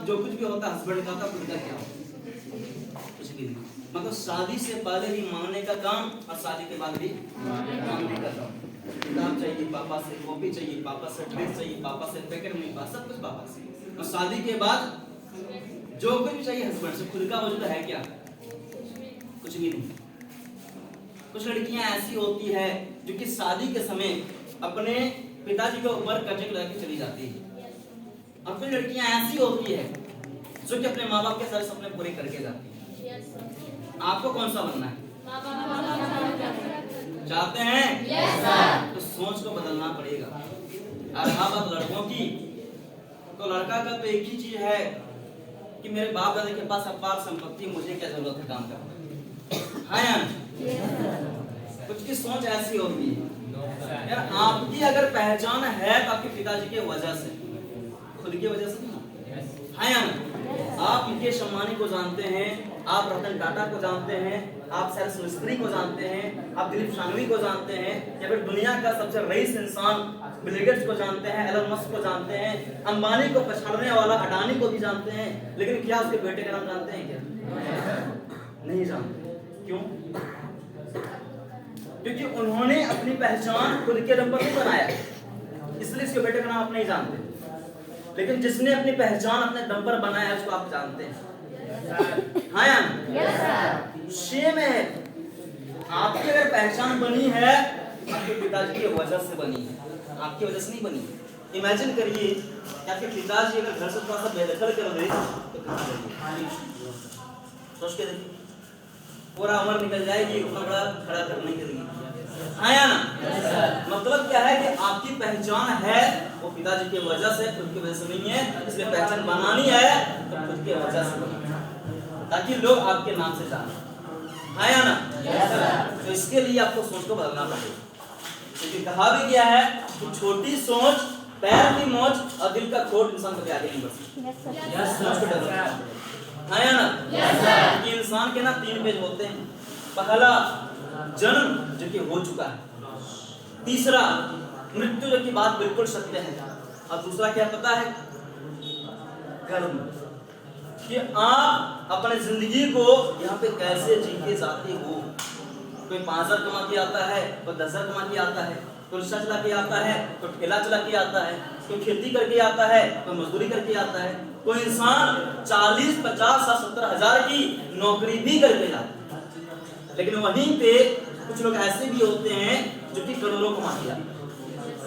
जो कुछ भी होता हस्बैंड का होता खुद का क्या होता? कुछ भी नहीं। मतलब शादी से पहले भी मांगने का काम और शादी के बाद भी मांगने का काम। किताब चाहिए पापा से, कॉपी चाहिए पापा से, ड्रेस चाहिए पापा से, पैकेट नहीं पास, सब कुछ पापा से। और शादी के बाद जो कुछ भी चाहिए हस्बैंड से, खुद का वजूद है क्या? कुछ भी नहीं। कुछ लड़कियां ऐसी होती है जो कि शादी के समय अपने पिताजी के ऊपर कर्ज लगा के चली जाती है, और कुछ लड़कियां ऐसी होती है जो कि अपने माँ बाप के सारे सपने पूरे करके जाती है। आपको कौन सा बनना है? चाहते हैं? yes, तो सोच को बदलना पड़ेगा। और रहा बात लड़कों की, तो लड़का का तो एक ही चीज है कि मेरे बाप दादा के पास अपार संपत्ति, मुझे क्या जरूरत है काम करने। हाँ यार, कुछ की सोच ऐसी होती है यार, आपकी अगर पहचान है तो आपके पिताजी के वजह से, खुद की वजह से नहीं। हाँ यार, आप मुकेश अंबानी को जानते हैं, आप रतन टाटा को जानते हैं, आप सैरस मिस्त्री को जानते हैं, आप दिलीप शानवी को जानते हैं, या फिर दुनिया का सबसे रईस इंसान बिल गेट्स को जानते हैं, एलन मस्क को जानते हैं, अंबानी को पछाड़ने वाला अडानी को भी जानते हैं, लेकिन क्या उसके बेटे का नाम जानते हैं क्या? नहीं जानते। क्यों? क्योंकि उन्होंने अपनी पहचान खुद के दम पर नहीं बनाया, इसलिए इसके बेटे का नाम आप नहीं जानते। लेकिन जिसने अपनी पहचान अपने दम पर बनाया उसको आप जानते हैं। हाँ या सेम है। आपकी अगर पहचान बनी है आपके पिताजी की वजह से बनी है, आपकी वजह से नहीं बनी। इमेजिन करिए कि आपके पिताजी अगर घर से थोड़ा सा बेदखल कर दे तो कहाँ जाएगी? सोच के देखिए, पूरा उम्र निकल जाएगी उतना बड़ा खड़ा करने के लिए। हाँ या ना? मतलब क्या है कि आपकी पहचान है वो पिताजी की वजह से, खुद की वजह से नहीं है। इसलिए पहचान बनानी है तो खुद की वजह से बनानी है, ताकि लोग आपके नाम से जाने। हाँ या ना? तो इसके लिए आपको सोच को बदलना पड़ेगा, क्योंकि कहा भी गया है कि छोटी सोच पैर की मोच और दिल का खोट इंसान कभी आगे नहीं बढ़ सकता। हाँ या ना? कि इंसान के ना 3 पेज होते हैं। पहला जन्म जो कि हो चुका है, तीसरा मृत्यु जो की बात बिल्कुल सत्य है, और दूसरा क्या पता है? कर्म, कि आप अपने जिंदगी को यहाँ पे कैसे जी के जाते हो। कोई 5,000 कमा के आता है, कोई 10,000 कमा के आता है, कोई रिक्शा चला के आता है, कोई ठेला चला के आता है, कोई खेती करके आता है, कोई मजदूरी करके आता है, कोई इंसान 40, 50, 70 हजार की नौकरी भी करके जाता है। लेकिन वहीं पे कुछ लोग ऐसे भी होते हैं जो कि करोड़ों कमा के आते हैं,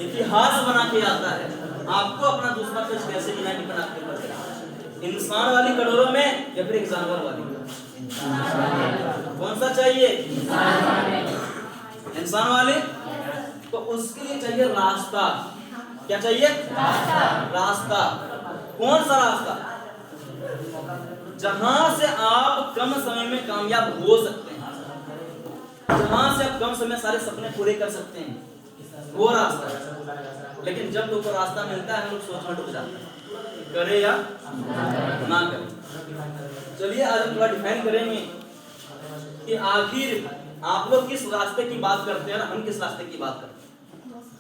इतिहास बना के आता है। आपको अपना दूसरा पेज कैसे गिना डिपेंड आपके ऊपर है। इंसान वाली करोड़ों में या फिर एक जानवर वाली? कौन सा चाहिए? इंसान वाले। तो उसके लिए चाहिए रास्ता। क्या चाहिए? रास्ता। कौन सा रास्ता? जहां से आप कम समय में कामयाब हो सकते हैं, जहां से आप कम समय सारे सपने पूरे कर सकते हैं, वो रास्ता है। लेकिन जब लोग को रास्ता मिलता है हम लोग सोच में डूब जाते हैं, करे या ना करे। चलिए आज हम थोड़ा डिफाइन करेंगे कि आखिर आप लोग किस रास्ते की बात करते हैं और हम किस रास्ते की बात करते हैं।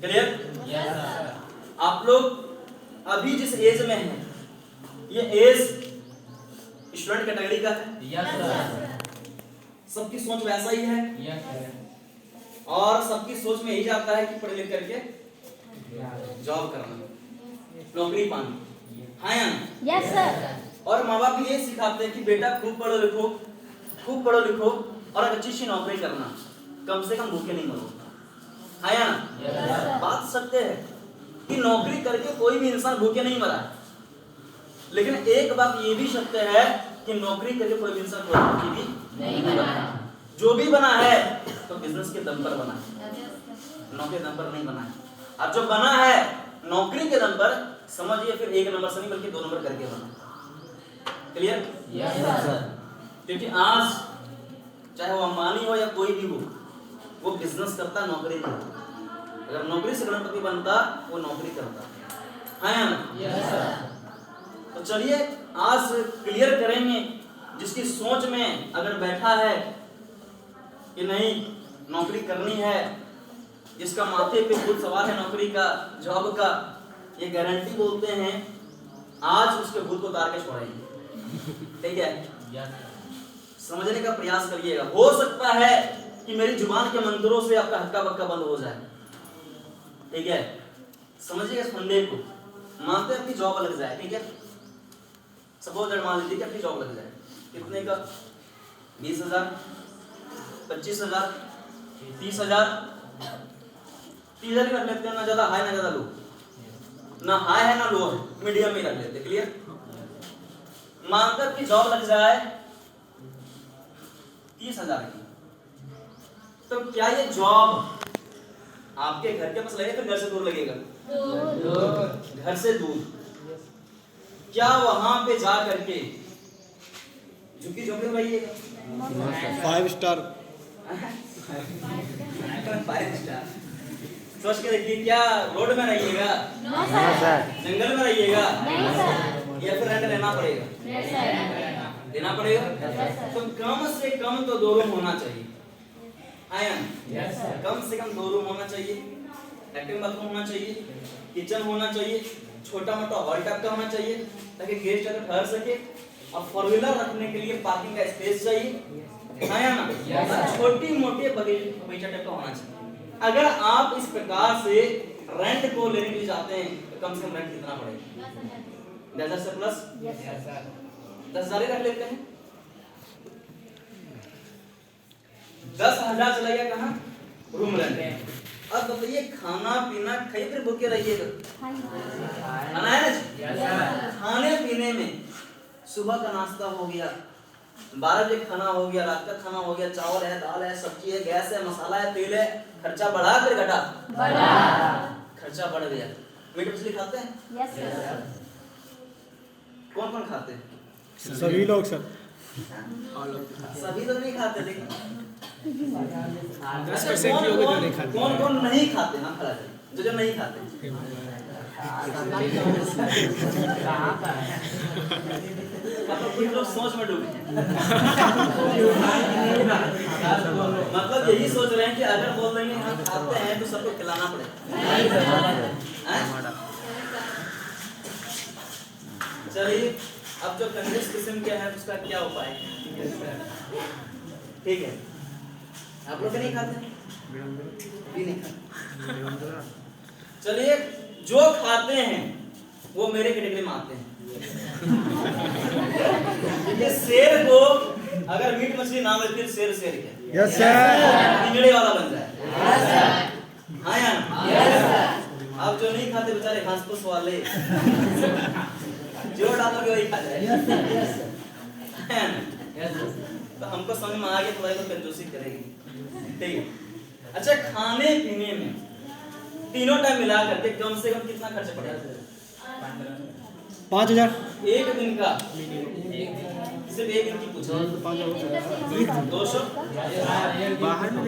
क्लियर? आप लोग अभी जिस एज में हैं, ये एज स्टूडेंट कैटेगरी का है। सबकी सोच वैसा ही है, और सबकी सोच में यही जाता है कि पढ़ लिख करके जॉब करना, नौकरी पाना। हाँ या ना? Yes sir. और माँ बाप ये सिखाते हैं कि बेटा खूब पढ़ो लिखो, खूब पढ़ो लिखो और अच्छी सी नौकरी करना, कम से कम भूखे नहीं मरो। हाँ या ना? बात सत्य है कि नौकरी करके कोई भी इंसान भूखे नहीं मरा, लेकिन एक बात ये भी सत्य है कि नौकरी करके कोई भी इंसान भूखे भी नहीं बना। जो भी बना है तो बिजनेस के दम पर बना है, नौकरी के दम पर नहीं बना है। और जो बना है नौकरी के दम पर, समझिए फिर 1 नंबर से नहीं बल्कि 2 नंबर करके बना। क्लियर? क्योंकि आज चाहे वो अंबानी हो या कोई भी हो, वो बिजनेस करता, नौकरी करता। अगर नौकरी से करोड़पति बनता वो नौकरी करता। हाँ या ना? तो चलिए आज क्लियर करेंगे, जिसकी सोच में अगर बैठा है कि नहीं नौकरी करनी है, जिसका माथे पे खुद सवाल है नौकरी का, जॉब का, ये गारंटी बोलते हैं आज उसके भूत को उतार के छोड़ेंगे। ठीक है, समझने का प्रयास करिएगा। हो सकता है कि मेरी जुबान के मंत्रों से आपका हक्का बक्का बंद हो जाए। ठीक है, समझिएगा इस फंडे को। मानते हैं अपनी जॉब लग जाए, ठीक है, सपोज मान लीजिए कि अपनी जॉब लग जाए, कितने का, 20,000, 25,000, 30,000, 30,000 ही रख लेते हैं, ना ज्यादा हाई ना ज्यादा लो, ना हाई है ना लो है, मीडियम में रख लेते। क्लियर? मानकर की जॉब लग जाए 30,000 की, तो क्या ये जॉब आपके घर के पास लगेगा फिर घर से दूर लगेगा? घर से दूर। क्या वहां पे जा करके झुकी झोंके रहिएगा? 5 स्टार। 5 स्टार। सोच के देखिए, क्या रोड में रहिएगा? जंगल में रहिएगा? या फिर रेंट लेना पड़ेगा? देना पड़ेगा। तो कम से कम तो 2 रूम होना चाहिए। आयन, कम से कम 2 रूम होना चाहिए, लैट्रिन बाथरूम होना चाहिए, किचन होना चाहिए, छोटा मोटा हॉल टाइप का होना चाहिए ताकि गेस्ट अगर ठहर सके, और 4 व्हीलर रखने के लिए पार्किंग का स्पेस चाहिए। आया ना? छोटी मोटी बगीचा टाइप का होना चाहिए। अगर आप इस प्रकार से रेंट को लेने के लिए जाते हैं तो कम से कम रेंट कितना पड़ेगा? 10,000 से प्लस 10,000 ही रख लेते हैं। 10,000 चला गया कहाँ? Room rent. अब बताइए, खाना पीना खाइए फिर भूखे रहिएगा, खाना है ना? खाने पीने में सुबह का नाश्ता हो गया, 12 बजे खाना हो गया, रात का खाना हो गया, चावल है, दाल है, सब्जी है, गैस है, मसाला है, तेल है, खर्चा बढ़ा फिर घटा? खर्चा बढ़ गया। मीट मछली खाते हैं? कौन कौन खाते हैं? सभी लोग सर। सभी लोग नहीं खाते, लेकिन 10% ही होगा जो नहीं खाते। कौन कौन नहीं खाते? हम खड़ा करें जो नहीं खाते। मतलब कुछ लोग सोच में डूबे मतलब यही सोच रहे हैं कि अगर बोल देंगे हम खाते हैं तो सबको खिलाना पड़ेगा। चलिए, अब जो कंजूस किस्म के हैं उसका क्या उपाय है? ठीक है, आप लोग नहीं खाते? भी नहीं खाते। चलिए, जो खाते हैं वो मेरे कैटेगरी में आते हैं। शेर को अगर मीट मछली ना मिलती तो शेर क्या? Yes sir. पिंजड़े वाला बन जाए। हाँ या ना? अब जो नहीं खाते बेचारे घास फूस वाले, जो डालोगे वही खा जाएगा। तो हमको समझ में आ गया थोड़ा तो कंजूसी करेगी। ठीक है, अच्छा, खाने पीने में तीनों टाइम मिला करके कम से कम कितना खर्च पड़ेगा? 5,000। एक दिन का, सिर्फ एक दिन की पूछो, 200 बाहर में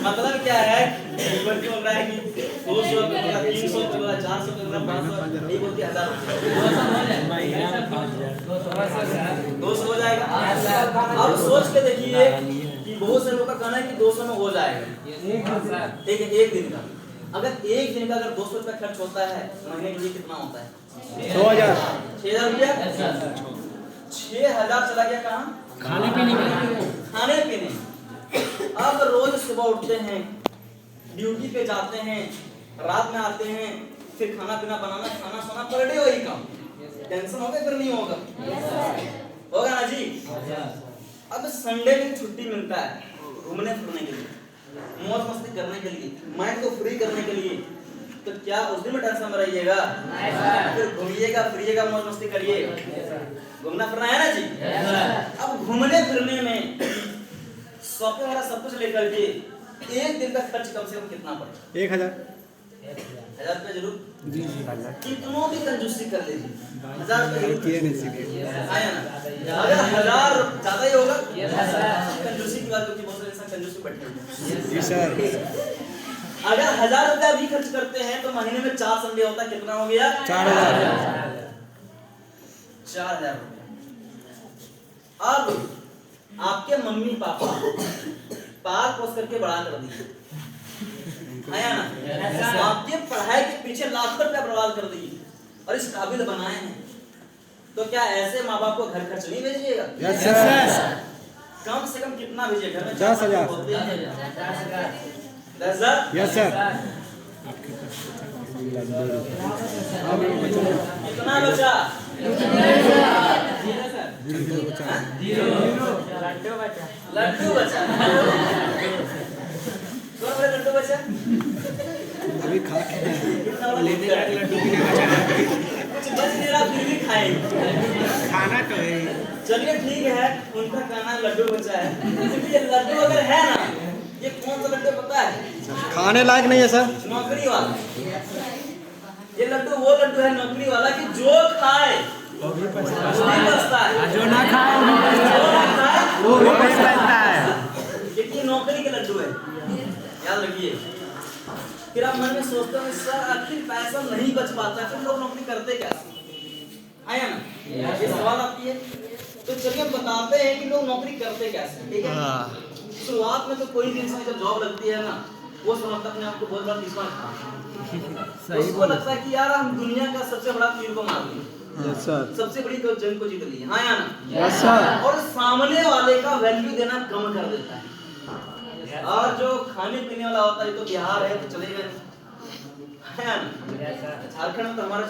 मतलब क्या है? बोल रहा है कि 200, 300, 400, 500, नहीं बोलती 1,000 200 हो जाएगा। अब सोच के देखिए कि बहुत से लोगों का कहना है कि 200 में हो जाएगा। ठीक है, एक दिन का, अगर एक दिन का अगर 200 रुपया खर्च होता है, महीने के लिए कितना होता है? 6,000। 6,000 रुपया। 6,000 चला गया कहाँ? खाने पीने में। खाने पीने। अब रोज सुबह उठते हैं, ड्यूटी पे जाते हैं, रात में आते हैं, फिर खाना पीना बनाना, खाना सोना, पर डे वही काम। टेंशन होगा फिर नहीं होगा? होगा ना जी? अब संडे में छुट्टी मिलता है घूमने फिरने के लिए, मौज मस्ती करने के लिए, माइंड को फ्री करने के लिए, तो क्या उस दिन में टेंशन में रहिएगा? फिर घूमिएगा फिरिएगा, मौज मस्ती करिएगा, घूमना फिरना है ना जी? अब घूमने फिरने में शॉपिंग वगैरह सब कुछ लेकर के एक दिन का खर्च कम से कम कितना पड़ेगा? 1,000। 1,000 रुपया जरूर। जी। कितनों भी कंजूसी कर लीजिए, 1,000 रुपया आया ना? अगर 1,000 ज्यादा ही होगा कंजूसी की बात, क्योंकि बहुत सारे इंसान कंजूसी बैठे हैं। जी सर। अगर 1,000 रुपया भी खर्च करते हैं तो महीने में 4 संडे होता है, कितना हो गया? 4,000। 4,000 रुपया। अब आपके मम्मी पापा पाल पोस करके बड़ा कर दिए, है या ना? आपके पढ़ाई के पीछे लाखों रुपया बर्बाद कर दिए और इस काबिल बनाए हैं, तो क्या ऐसे माँ बाप को घर खर्च नहीं भेजिएगा? Yes sir. कम से कम कितना भेजिए? घर में 10,000। 10,000। Yes sir. कितना बचा? लड्डू बचा। कौन बोले लड्डू बचा? अभी खा के कितना बड़ा लेने लायक लड्डू भी नहीं बचा है। कुछ बच नहीं रहा फिर भी खाएंगे। खाना तो है। चलिए ठीक है, उनका कहना लड्डू बचा है, लेकिन ये लड्डू अगर है ना, ये कौन सा लड्डू पता है? खाने लायक नहीं है सर। नौकरी वाला। ये लड्डू वो लड्डू है नौकरी वाला कि जो खाए वो भी बचता है, जो ना खाए जो ना खाए वो भी बचता है। ये नौकरी के लड्डू है, याद रखिए। फिर आप मन में सोचते हो सर आखिर पैसा नहीं बच पाता फिर लोग नौकरी करते कैसे? आया ना, ये सवाल आती है। तो चलिए हम बताते हैं कि लोग नौकरी करते कैसे, ठीक है? शुरुआत में तो कोई भी इंसान जब जॉब लगती है ना, वो समझता अपने आप को बहुत बड़ा तीसरा था। उसको लगता है कि यार हम दुनिया का सबसे बड़ा तीर को मार लिए, यस सर। सबसे बड़ी जंग को जीत ली, हाँ या ना? Yes sir. और सामने वाले का वैल्यू देना कम कर देता है। और जो खाने पीने वाला होता है तो बिहार है तो चलेगा, है ना? झारखंड में तो हमारा